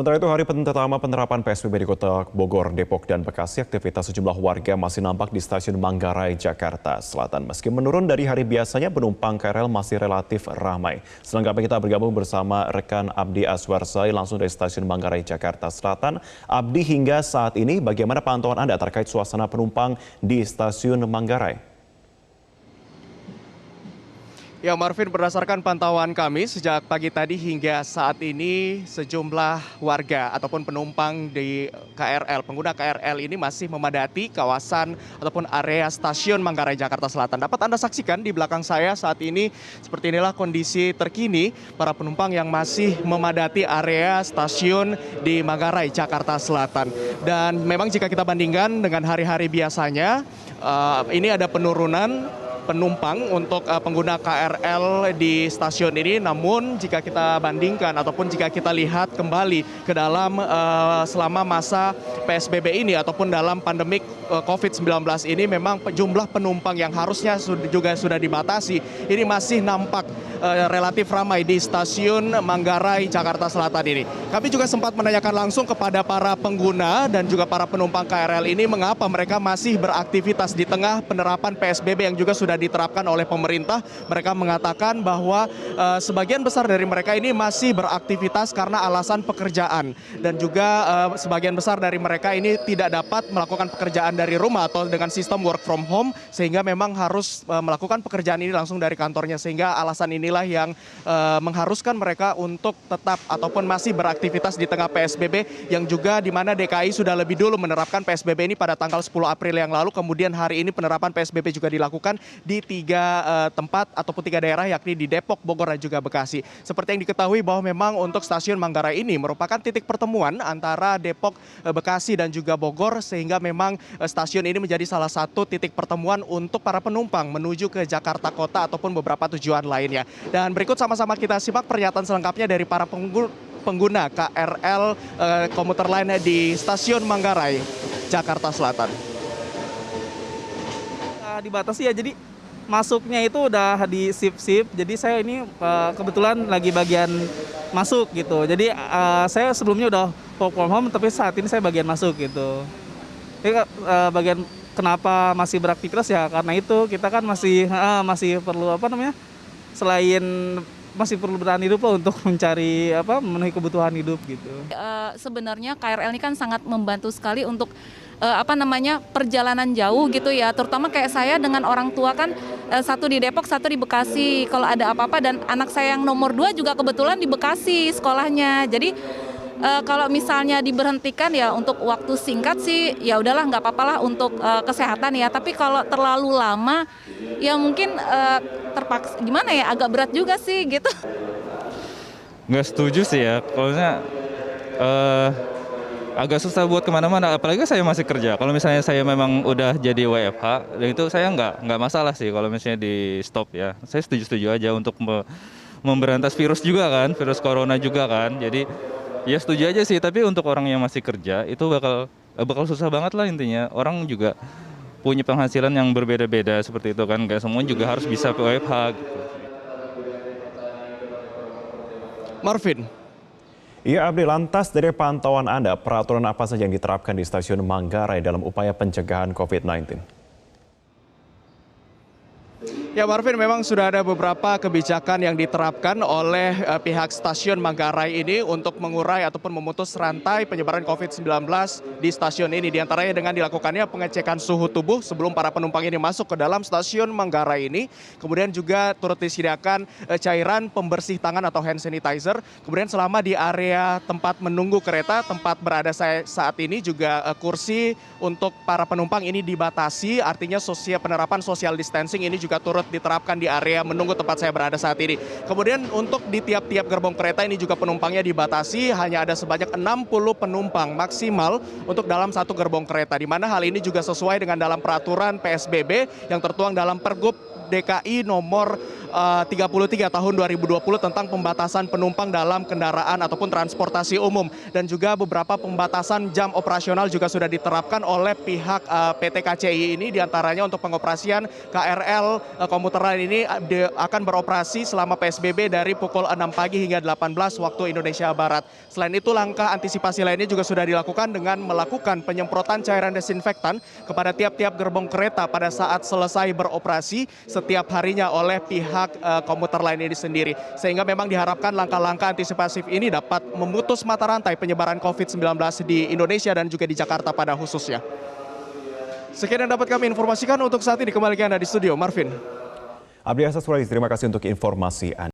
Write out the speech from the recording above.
Sementara itu, hari pertama penerapan PSBB di Kota Bogor, Depok, dan Bekasi, aktivitas sejumlah warga masih nampak di Stasiun Manggarai, Jakarta Selatan. Meski menurun dari hari biasanya, penumpang KRL masih relatif ramai. Selengkapnya kita bergabung bersama rekan Abdi Aswarsai langsung dari Stasiun Manggarai, Jakarta Selatan. Abdi, hingga saat ini bagaimana pantauan Anda terkait suasana penumpang di Stasiun Manggarai? Ya Marvin, berdasarkan pantauan kami sejak pagi tadi hingga saat ini sejumlah warga ataupun penumpang di KRL, pengguna KRL ini masih memadati kawasan ataupun area stasiun Manggarai Jakarta Selatan. Dapat Anda saksikan di belakang saya saat ini, seperti inilah kondisi terkini para penumpang yang masih memadati area stasiun di Manggarai Jakarta Selatan. Dan memang jika kita bandingkan dengan hari-hari biasanya, ini ada penurunan penumpang untuk pengguna KRL di stasiun ini. Namun jika kita bandingkan ataupun jika kita lihat kembali ke dalam selama masa PSBB ini ataupun dalam pandemik COVID-19 ini, memang jumlah penumpang yang harusnya juga sudah dibatasi ini masih nampak relatif ramai di stasiun Manggarai Jakarta Selatan ini. Kami juga sempat menanyakan langsung kepada para pengguna dan juga para penumpang KRL ini mengapa mereka masih beraktivitas di tengah penerapan PSBB yang juga sudah diterapkan oleh pemerintah. Mereka mengatakan bahwa sebagian besar dari mereka ini masih beraktivitas karena alasan pekerjaan, dan juga sebagian besar dari mereka ini tidak dapat melakukan pekerjaan dari rumah atau dengan sistem work from home, sehingga memang harus melakukan pekerjaan ini langsung dari kantornya, sehingga alasan inilah yang mengharuskan mereka untuk tetap ataupun masih beraktivitas di tengah PSBB yang juga di mana DKI sudah lebih dulu menerapkan PSBB ini pada tanggal 10 April yang lalu. Kemudian hari ini penerapan PSBB juga dilakukan di 3 tempat ataupun 3 daerah, yakni di Depok, Bogor, dan juga Bekasi. Seperti yang diketahui bahwa memang untuk stasiun Manggarai ini merupakan titik pertemuan antara Depok, Bekasi, dan juga Bogor, sehingga memang stasiun ini menjadi salah satu titik pertemuan untuk para penumpang menuju ke Jakarta Kota ataupun beberapa tujuan lainnya. Dan berikut sama-sama kita simak pernyataan selengkapnya dari para pengguna KRL komuter lain di stasiun Manggarai, Jakarta Selatan. Dibatasi ya, jadi masuknya itu udah di sip-sip, jadi saya ini kebetulan lagi bagian masuk gitu. Jadi saya sebelumnya udah work from home, tapi saat ini saya bagian masuk gitu. Jadi bagian kenapa masih beraktivitas ya karena itu kita kan masih perlu selain masih perlu bertahan hidup lah untuk mencari memenuhi kebutuhan hidup gitu. Sebenarnya KRL ini kan sangat membantu sekali untuk perjalanan jauh gitu ya, terutama kayak saya dengan orang tua kan, satu di Depok, satu di Bekasi. Kalau ada apa-apa, dan anak saya yang nomor 2 juga kebetulan di Bekasi sekolahnya. Jadi kalau misalnya diberhentikan ya untuk waktu singkat sih ya udahlah, nggak apa-apa lah untuk kesehatan ya. Tapi kalau terlalu lama ya mungkin terpaksa gimana ya, agak berat juga sih gitu. Nggak setuju sih ya, kalau agak susah buat kemana-mana, apalagi saya masih kerja. Kalau misalnya saya memang udah jadi WFH, dan itu saya nggak masalah sih kalau misalnya di stop ya. Saya setuju-setuju aja untuk memberantas virus juga kan, virus corona juga kan. Jadi ya setuju aja sih, tapi untuk orang yang masih kerja itu bakal susah banget lah intinya. Orang juga punya penghasilan yang berbeda-beda seperti itu kan, nggak semua juga harus bisa WFH gitu. Marvin. Iya, Abdi, lantas dari pantauan Anda, peraturan apa saja yang diterapkan di Stasiun Manggarai dalam upaya pencegahan COVID-19? Ya Marvin, memang sudah ada beberapa kebijakan yang diterapkan oleh pihak stasiun Manggarai ini untuk mengurai ataupun memutus rantai penyebaran COVID-19 di stasiun ini. Di antaranya dengan dilakukannya pengecekan suhu tubuh sebelum para penumpang ini masuk ke dalam stasiun Manggarai ini. Kemudian juga turut disediakan cairan pembersih tangan atau hand sanitizer. Kemudian selama di area tempat menunggu kereta, tempat berada saya saat ini juga kursi untuk para penumpang ini dibatasi. Artinya penerapan social distancing ini juga turut diterapkan di area menunggu tempat saya berada saat ini. Kemudian untuk di tiap-tiap gerbong kereta ini juga penumpangnya dibatasi, hanya ada sebanyak 60 penumpang maksimal untuk dalam satu gerbong kereta, di mana hal ini juga sesuai dengan dalam peraturan PSBB yang tertuang dalam Pergub DKI nomor 33 tahun 2020 tentang pembatasan penumpang dalam kendaraan ataupun transportasi umum, dan juga beberapa pembatasan jam operasional juga sudah diterapkan oleh pihak PT KCI ini, diantaranya untuk pengoperasian KRL komuter lain ini akan beroperasi selama PSBB dari pukul 6 pagi hingga 18 waktu Indonesia Barat. Selain itu, langkah antisipasi lainnya juga sudah dilakukan dengan melakukan penyemprotan cairan desinfektan kepada tiap-tiap gerbong kereta pada saat selesai beroperasi setiap harinya oleh pihak komuter lain ini sendiri. Sehingga memang diharapkan langkah-langkah antisipasi ini dapat memutus mata rantai penyebaran COVID-19 di Indonesia dan juga di Jakarta pada khususnya. Sekian yang dapat kami informasikan untuk saat ini. Kembali ke Anda di studio, Marvin. Abdi Asa Suradi, terima kasih untuk informasi Anda.